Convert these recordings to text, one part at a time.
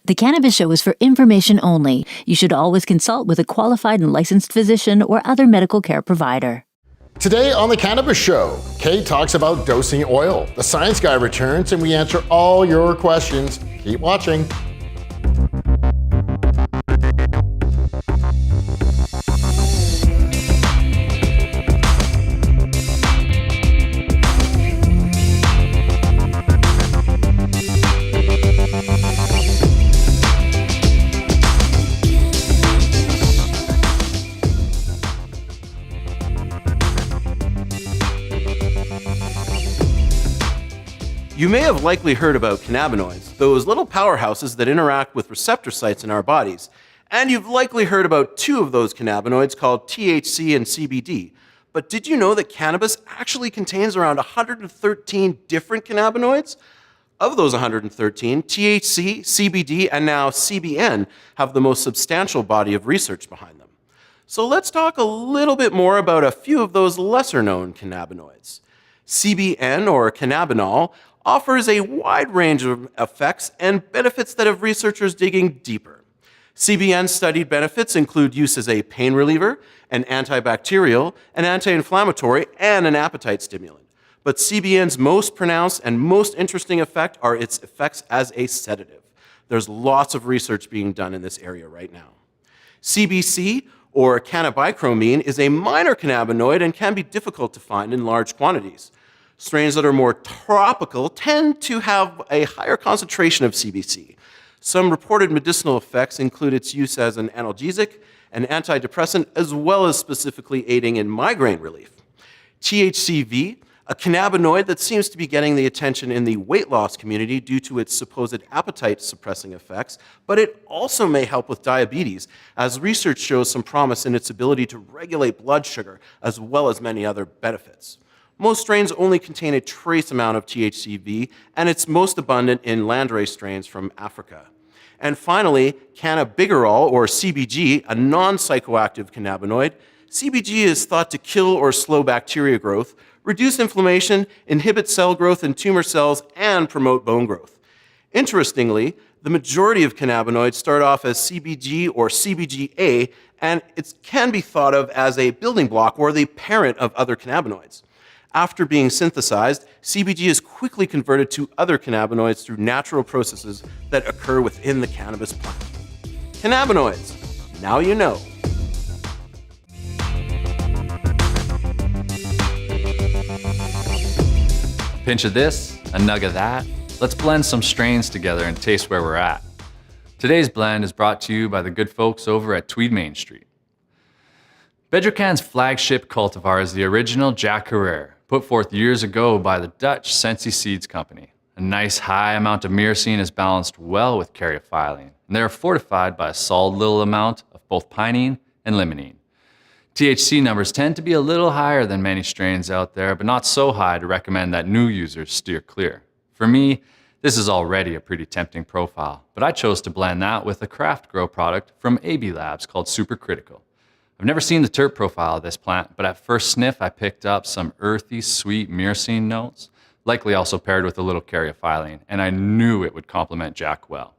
The Cannabis Show is for information only. You should always consult with a qualified and licensed physician or other medical care provider. Today on The Cannabis Show, Kate talks about dosing oil. The science guy returns and we answer all your questions. Keep watching. You may have likely heard about cannabinoids, those little powerhouses that interact with receptor sites in our bodies. And you've likely heard about two of those cannabinoids called THC and CBD. But did you know that cannabis actually contains around 113 different cannabinoids? Of those 113, THC, CBD, and now CBN have the most substantial body of research behind them. So let's talk a little bit more about a few of those lesser-known cannabinoids. CBN, or cannabinol, offers a wide range of effects and benefits that have researchers digging deeper. CBN studied benefits include use as a pain reliever, an antibacterial, an anti-inflammatory, and an appetite stimulant. But CBN's most pronounced and most interesting effect are its effects as a sedative. There's lots of research being done in this area right now. CBC, or cannabichromene, is a minor cannabinoid and can be difficult to find in large quantities. Strains that are more tropical tend to have a higher concentration of CBC. Some reported medicinal effects include its use as an analgesic, an antidepressant, as well as specifically aiding in migraine relief. THCV, a cannabinoid that seems to be getting the attention in the weight loss community due to its supposed appetite-suppressing effects, but it also may help with diabetes, as research shows some promise in its ability to regulate blood sugar, as well as many other benefits. Most strains only contain a trace amount of THCV, and it's most abundant in landrace strains from Africa. And finally, cannabigerol, or CBG, a non-psychoactive cannabinoid. CBG is thought to kill or slow bacteria growth, reduce inflammation, inhibit cell growth in tumor cells, and promote bone growth. Interestingly, the majority of cannabinoids start off as CBG or CBGA, and it can be thought of as a building block or the parent of other cannabinoids. After being synthesized, CBG is quickly converted to other cannabinoids through natural processes that occur within the cannabis plant. Cannabinoids, now you know. A pinch of this, a nug of that. Let's blend some strains together and taste where we're at. Today's blend is brought to you by the good folks over at Tweed Main Street. Bedrocan's flagship cultivar is the original Jack Herrera, put forth years ago by the Dutch Sensi Seeds Company. A nice high amount of myrcene is balanced well with caryophyllene, and they are fortified by a solid little amount of both pinene and limonene. THC numbers tend to be a little higher than many strains out there, but not so high to recommend that new users steer clear. For me, this is already a pretty tempting profile, but I chose to blend that with a craft grow product from AB Labs called Supercritical. I've never seen the terp profile of this plant, but at first sniff I picked up some earthy, sweet myrcene notes, likely also paired with a little caryophyllene, and I knew it would complement Jack well.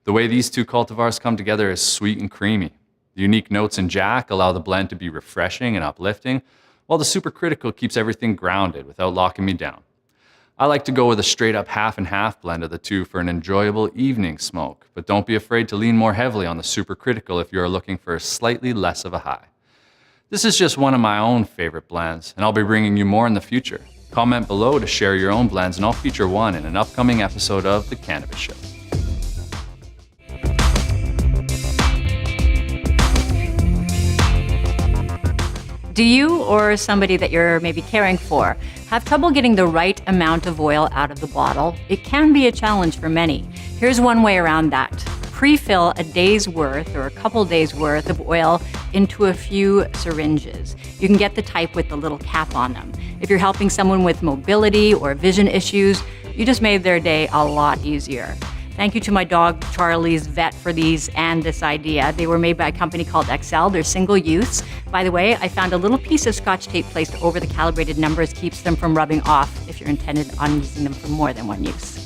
The way these two cultivars come together is sweet and creamy. The unique notes in Jack allow the blend to be refreshing and uplifting, while the Supercritical keeps everything grounded without locking me down. I like to go with a straight up half and half blend of the two for an enjoyable evening smoke, but don't be afraid to lean more heavily on the Supercritical if you are looking for slightly less of a high. This is just one of my own favorite blends, and I'll be bringing you more in the future. Comment below to share your own blends, and I'll feature one in an upcoming episode of The Cannabis Show. Do you or somebody that you're maybe caring for have trouble getting the right amount of oil out of the bottle? It can be a challenge for many. Here's one way around that. Pre-fill a day's worth or a couple days worth of oil into a few syringes. You can get the type with the little cap on them. If you're helping someone with mobility or vision issues, you just made their day a lot easier. Thank you to my dog, Charlie's vet, for these and this idea. They were made by a company called Excel. They're single use. By the way, I found a little piece of Scotch tape placed over the calibrated numbers, keeps them from rubbing off if you're intended on using them for more than one use.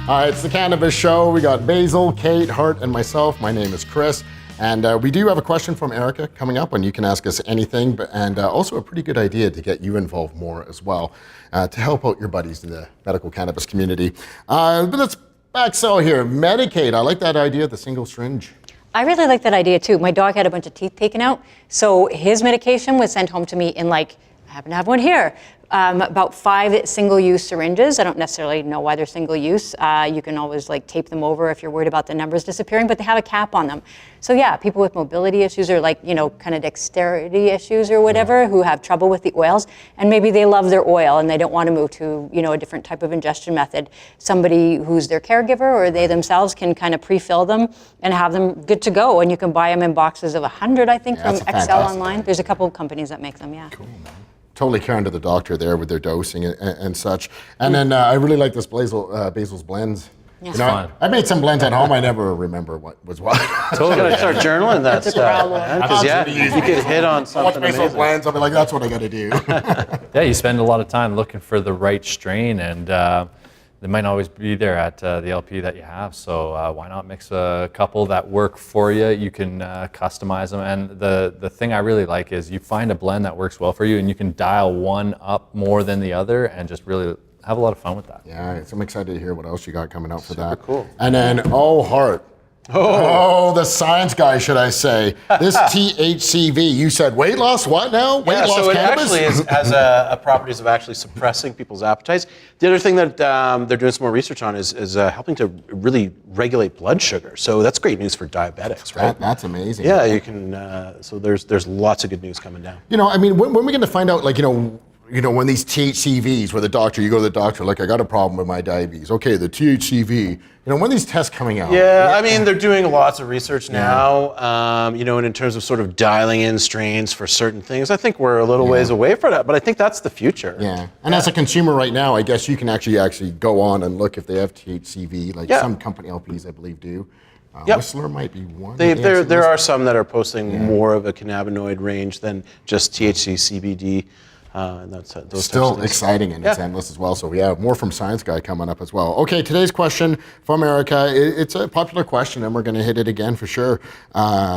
It's the Cannabis Show. We got Basil, Kate, Hart, and myself. My name is Chris. And we do have a question from Erica coming up, and you can ask us anything, and also a pretty good idea to get you involved more as well, to help out your buddies in the medical cannabis community. But let's back sell here. Medicaid, I like that idea, the single syringe. I really like that idea too. My dog had a bunch of teeth taken out, so his medication was sent home to me in I happen to have one here, about 5 single-use syringes. I don't necessarily know why they're single-use. You can always tape them over if you're worried about the numbers disappearing, but they have a cap on them. So yeah, people with mobility issues or kind of dexterity issues or whatever who have trouble with the oils, and maybe they love their oil and they don't want to move to a different type of ingestion method. Somebody who's their caregiver or they themselves can kind of pre-fill them and have them good to go, and you can buy them in boxes of 100, I think, from XL online. There's a couple of companies that make them, yeah. Cool, man. Totally caring to the doctor there with their dosing and such. And then I really like this Basil's blends. Yeah. I made some blends at home. I never remember what was what. Totally. Gotta start journaling that stuff. Because you could hit on something Basil amazing. blends. I'll be like, that's what I got to do. Yeah, you spend a lot of time looking for the right strain, and they might not always be there at the LP that you have. So why not mix a couple that work for you? You can customize them, and the thing I really like is you find a blend that works well for you, and you can dial one up more than the other, and just really have a lot of fun with that. Yeah, so I'm excited to hear what else you got coming out for that. Super cool. And then, Hart. Oh, the science guy, should I say. This THCV, you said weight loss, what now? Weight loss so it cannabis? actually has properties of actually suppressing people's appetites. The other thing that they're doing some more research on is helping to really regulate blood sugar. So that's great news for diabetics, right? That's amazing. Yeah, you can, so there's lots of good news coming down. When are we going to find out, when these THCVs, where you go to the doctor, I got a problem with my diabetes. Okay, the THCV. When are these tests coming out? Yeah, they're doing lots of research now, and in terms of sort of dialing in strains for certain things, I think we're a little ways away from that, but I think that's the future. Yeah, and as a consumer right now, I guess you can actually go on and look if they have THCV, some company LPs, I believe, do. Whistler might be one. There are some that are posting more of a cannabinoid range than just THC, CBD. And that's those still exciting, and it's endless as well. So we have more from Science Guy coming up as well. Okay, today's question from Erica. It's a popular question, and we're going to hit it again for sure.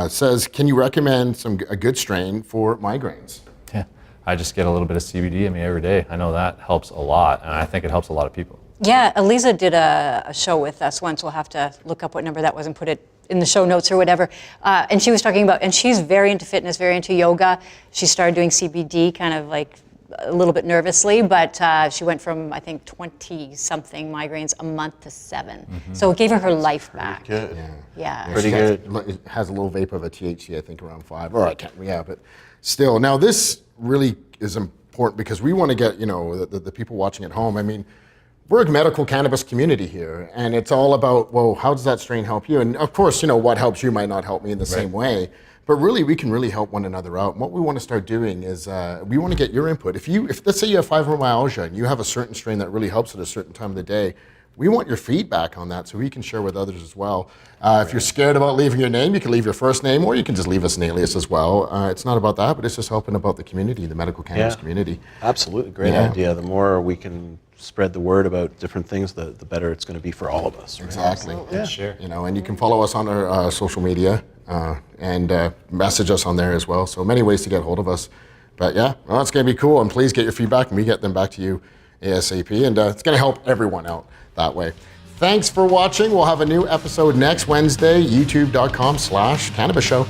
Says, can you recommend a good strain for migraines? Yeah, I just get a little bit of CBD in me every day. I know that helps a lot, and I think it helps a lot of people. Yeah, Eliza did a show with us once. We'll have to look up what number that was and put it in the show notes or whatever. And she was talking about, and she's very into fitness, very into yoga. She started doing CBD kind of a little bit nervously, but she went from, I think, 20-something migraines a month to 7. Mm-hmm. So it gave her life back. Good. Yeah. Pretty good. It has a little vape of a THC, I think, around 5. Or I can't, but still. Now, this really is important because we want to get, the people watching at home. We're a medical cannabis community here, and it's all about, how does that strain help you? And of course, what helps you might not help me in the same way, but really, we can really help one another out. And what we want to start doing is we want to get your input. If let's say you have fibromyalgia and you have a certain strain that really helps at a certain time of the day, we want your feedback on that so we can share with others as well. If you're scared about leaving your name, you can leave your first name, or you can just leave us an alias as well. It's not about that, but it's just helping about the community, the medical cannabis community. Absolutely, great idea. The more we can spread the word about different things, the better it's going to be for all of us. Right? Exactly. Yeah. Sure. And you can follow us on our social media and message us on there as well. So many ways to get hold of us. But it's going to be cool. And please get your feedback, and we get them back to you ASAP. And it's going to help everyone out that way. Thanks for watching. We'll have a new episode next Wednesday, youtube.com/Cannabis Show.